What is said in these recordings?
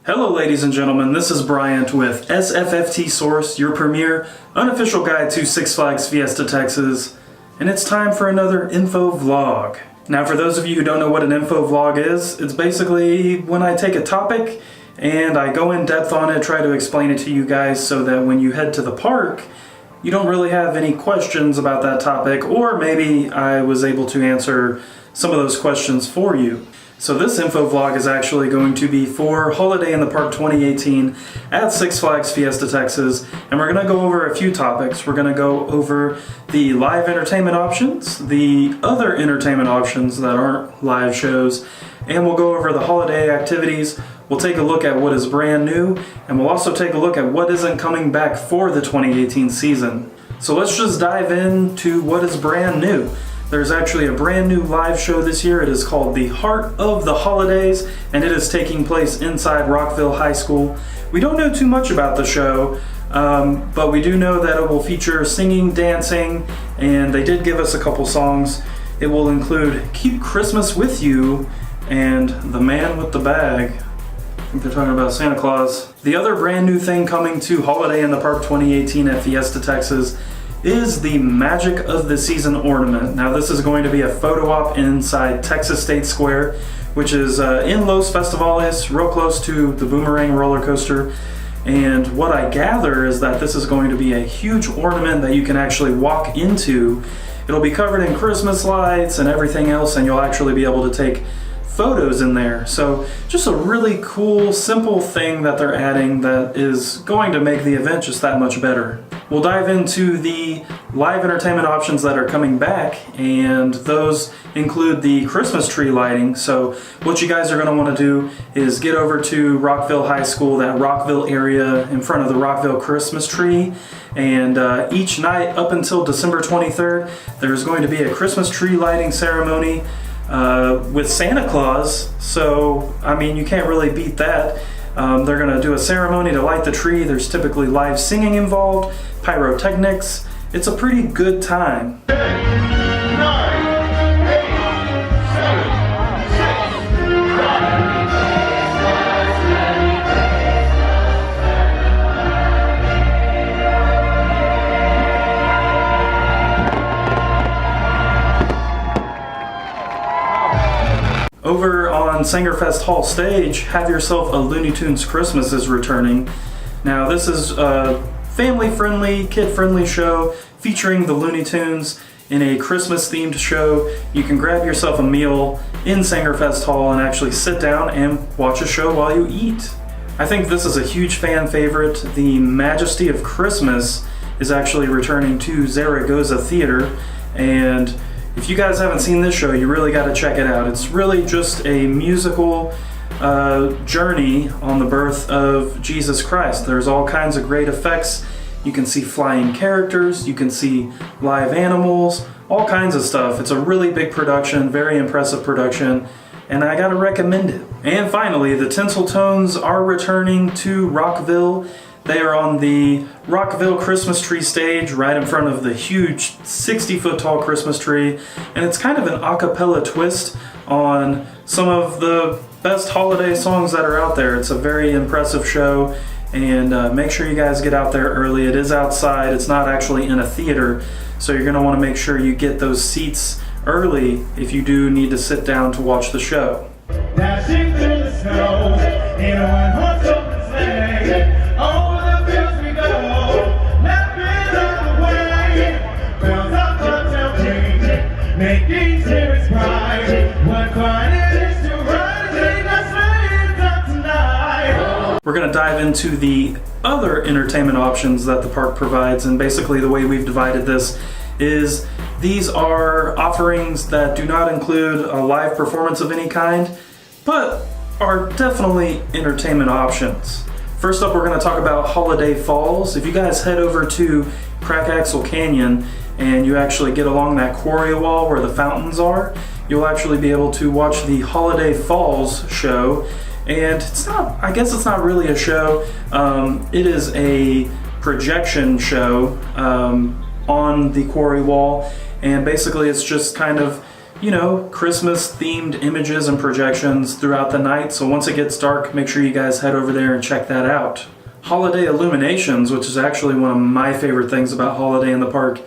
Hello ladies and gentlemen, this is Bryant with SFFT Source, your premier unofficial guide to Six Flags Fiesta Texas, and it's time for another info vlog. Now for those of you who don't know what an info vlog is, it's basically when I take a topic and I go in depth on it, try to explain it to you guys so that when you head to the park, you don't really have any questions about that topic, or maybe I was able to answer some of those questions for you. So this info vlog is actually going to be for Holiday in the Park 2018 at Six Flags Fiesta Texas, and we're going to go over a few topics. We're going to go over the live entertainment options, the other entertainment options that aren't live shows, and we'll go over the holiday activities. We'll take a look at what is brand new, and we'll also take a look at what isn't coming back for the 2018 season. So let's just dive into what is brand new. There's actually a brand new live show this year. It is called The Heart of the Holidays, and it is taking place inside Rockville High School. We don't know too much about the show, but we do know that it will feature singing, dancing, and they did give us a couple songs. It will include Keep Christmas With You and The Man with the Bag. I think they're talking about Santa Claus. The other brand new thing coming to Holiday in the Park 2018 at Fiesta Texas is the Magic of the Season ornament. Now this is going to be a photo op inside Texas State Square, which is in Los Festivales, real close to the Boomerang roller coaster. And what I gather is that this is going to be a huge ornament that you can actually walk into. It'll be covered in Christmas lights and everything else, and you'll actually be able to take photos in there. So just a really cool, simple thing that they're adding that is going to make the event just that much better. We'll dive into the live entertainment options that are coming back, and those include the Christmas tree lighting. So what you guys are going to want to do is get over to Rockville High School, that Rockville area in front of the Rockville Christmas tree, and each night up until December 23rd, there's going to be a Christmas tree lighting ceremony with Santa Claus. So, I mean, you can't really beat that. They're going to do a ceremony to light the tree. There's typically live singing involved, pyrotechnics. It's a pretty good time. 10, 9, 8, 7, 6, 5. Over on Sangerfest Hall stage, Have Yourself a Looney Tunes Christmas is returning. Now this is a family-friendly, kid-friendly show featuring the Looney Tunes in a Christmas-themed show. You can grab yourself a meal in Sangerfest Hall and actually sit down and watch a show while you eat. I think this is a huge fan favorite. The Majesty of Christmas is actually returning to Zaragoza Theater, and if you guys haven't seen this show, you really got to check it out. It's really just a musical journey on the birth of Jesus Christ. There's all kinds of great effects. You can see flying characters, you can see live animals, all kinds of stuff. It's a really big production, very impressive production, and I gotta recommend it. And finally, the Tinsel Tones are returning to Rockville. They are on the Rockville Christmas tree stage right in front of the huge 60-foot tall Christmas tree, and it's kind of an a cappella twist on some of the best holiday songs that are out there. It's a very impressive show, and make sure you guys get out there early. It is outside, it's not actually in a theater, so you're going to want to make sure you get those seats early if you do need to sit down to watch the show. Dashing through the snow in a one-horse open sleigh. Making spirits bright. What fun it is to ride in the sleigh up tonight. We're going to dive into the other entertainment options that the park provides, and basically the way we've divided this is these are offerings that do not include a live performance of any kind, but are definitely entertainment options. First up, we're going to talk about Holiday Falls. If you guys head over to Crack Axle Canyon and you actually get along that quarry wall where the fountains are, you'll actually be able to watch the Holiday Falls show. And it's not, I guess it's not really a show. It is a projection show on the quarry wall, and basically it's just kind of you know, Christmas themed images and projections throughout the night. So once it gets dark, make sure you guys head over there and check that out. Holiday Illuminations, which is actually one of my favorite things about Holiday in the Park,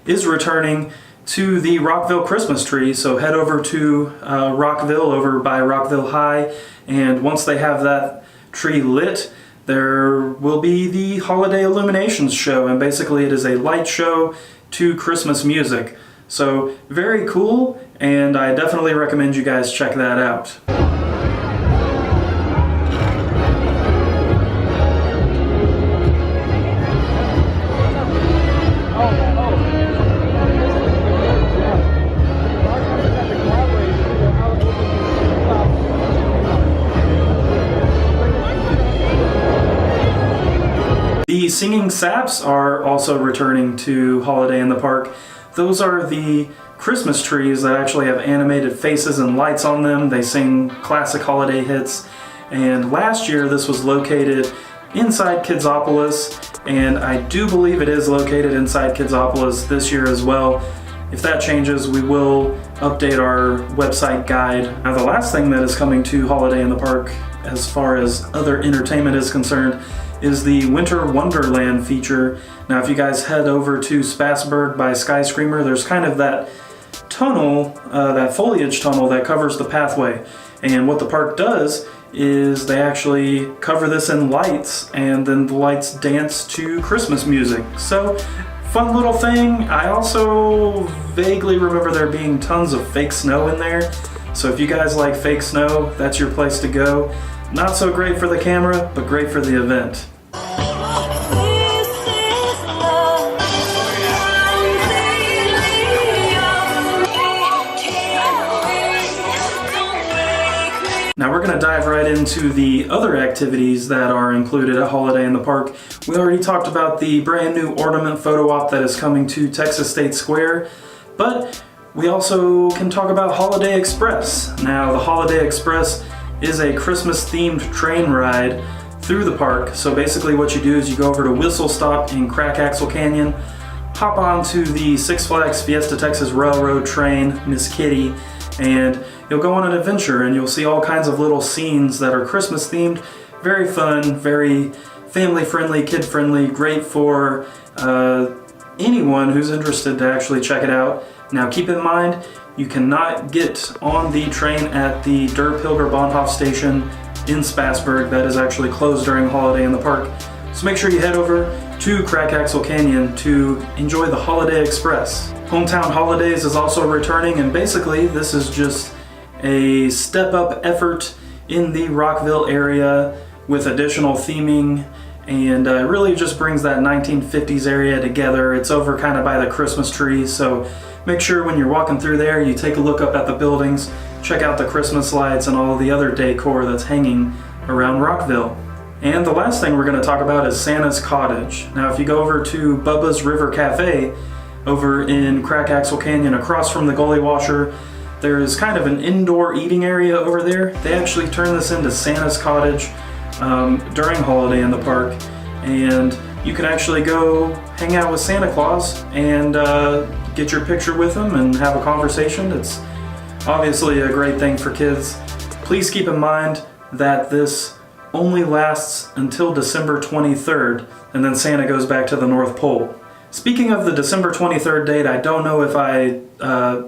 is returning to the Rockville Christmas tree. So head over to Rockville, over by Rockville High, and once they have that tree lit, there will be the Holiday Illuminations show, and basically it is a light show to Christmas music. So very cool, and I definitely recommend you guys check that out. The Singing Saps are also returning to Holiday in the Park. Those are the Christmas trees that actually have animated faces and lights on them. They sing classic holiday hits. And last year this was located inside Kidsopolis, and I do believe it is located inside Kidsopolis this year as well. If that changes, we will update our website guide. Now, the last thing that is coming to Holiday in the Park as far as other entertainment is concerned is the Winter Wonderland feature. Now, if you guys head over to Spassburg by Skyscreamer, there's kind of that tunnel, that foliage tunnel that covers the pathway. And what the park does is they actually cover this in lights, and then the lights dance to Christmas music. So, fun little thing. I also vaguely remember there being tons of fake snow in there. So if you guys like fake snow, that's your place to go. Not so great for the camera, but great for the event. Now we're going to dive right into the other activities that are included at Holiday in the Park. We already talked about the brand new ornament photo op that is coming to Texas State Square, but we also can talk about Holiday Express. Now, the Holiday Express is a Christmas-themed train ride through the park. So basically what you do is you go over to Whistle Stop in Crack Axle Canyon, hop onto the Six Flags Fiesta Texas Railroad train, Miss Kitty, and you'll go on an adventure, and you'll see all kinds of little scenes that are Christmas-themed. Very fun, very family-friendly, kid-friendly, great for anyone who's interested to actually check it out. Now keep in mind, you cannot get on the train at the Der Pilger Bahnhof station in Spassburg. That is actually closed during Holiday in the Park. So make sure you head over to Crack Axle Canyon to enjoy the Holiday Express. Hometown Holidays is also returning, and basically this is just a step-up effort in the Rockville area with additional theming, and it really just brings that 1950s area together. It's over kind of by the Christmas tree, so make sure when you're walking through there, you take a look up at the buildings, check out the Christmas lights and all the other decor that's hanging around Rockville. And the last thing we're going to talk about is Santa's Cottage. Now, if you go over to Bubba's River Cafe over in Crack Axle Canyon across from the Gully Washer, there is kind of an indoor eating area over there. They actually turn this into Santa's Cottage during Holiday in the Park, and you can actually go hang out with Santa Claus and get your picture with him and have a conversation. It's obviously a great thing for kids. Please keep in mind that this only lasts until December 23rd, and then Santa goes back to the North Pole. Speaking of the December 23rd date, I don't know if I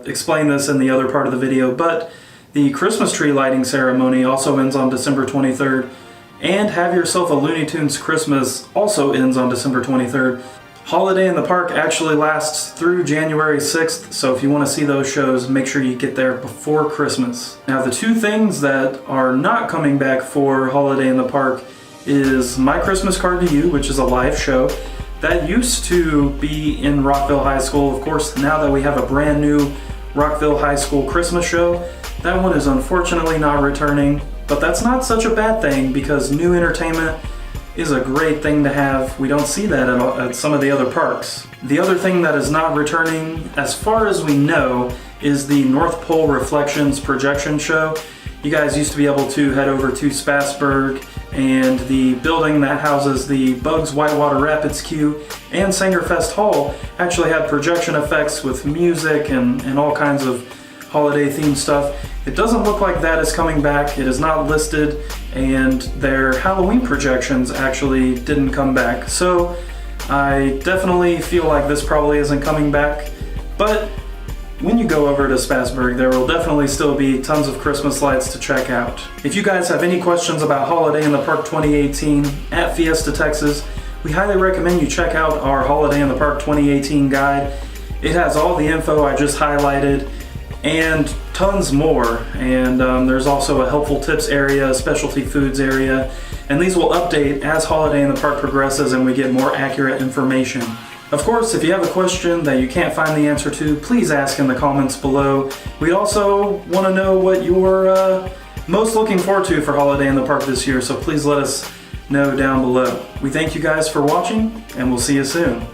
explained this in the other part of the video, but the Christmas tree lighting ceremony also ends on December 23rd, and Have Yourself a Looney Tunes Christmas also ends on December 23rd. Holiday in the Park actually lasts through January 6th, so if you want to see those shows, make sure you get there before Christmas. Now, the two things that are not coming back for Holiday in the Park is My Christmas Card to You, which is a live show. That used to be in Rockville High School. Of course, now that we have a brand new Rockville High School Christmas show, that one is unfortunately not returning, but that's not such a bad thing because new entertainment is a great thing to have. We don't see that at some of the other parks. The other thing that is not returning, as far as we know, is the North Pole Reflections projection show. You guys used to be able to head over to Spassburg, and the building that houses the Bugs Whitewater Rapids Queue and Sangerfest Hall actually had projection effects with music and all kinds of holiday themed stuff. It doesn't look like that is coming back. It is not listed, and their Halloween projections actually didn't come back. So I definitely feel like this probably isn't coming back, but when you go over to Spassburg, there will definitely still be tons of Christmas lights to check out. If you guys have any questions about Holiday in the Park 2018 at Fiesta Texas, we highly recommend you check out our Holiday in the Park 2018 guide. It has all the info I just highlighted and tons more. And there's also a helpful tips area, a specialty foods area, and these will update as Holiday in the Park progresses and we get more accurate information. Of course, if you have a question that you can't find the answer to, please ask in the comments below. We'd also want to know what you're most looking forward to for Holiday in the Park this year, so please let us know down below. We thank you guys for watching, and we'll see you soon.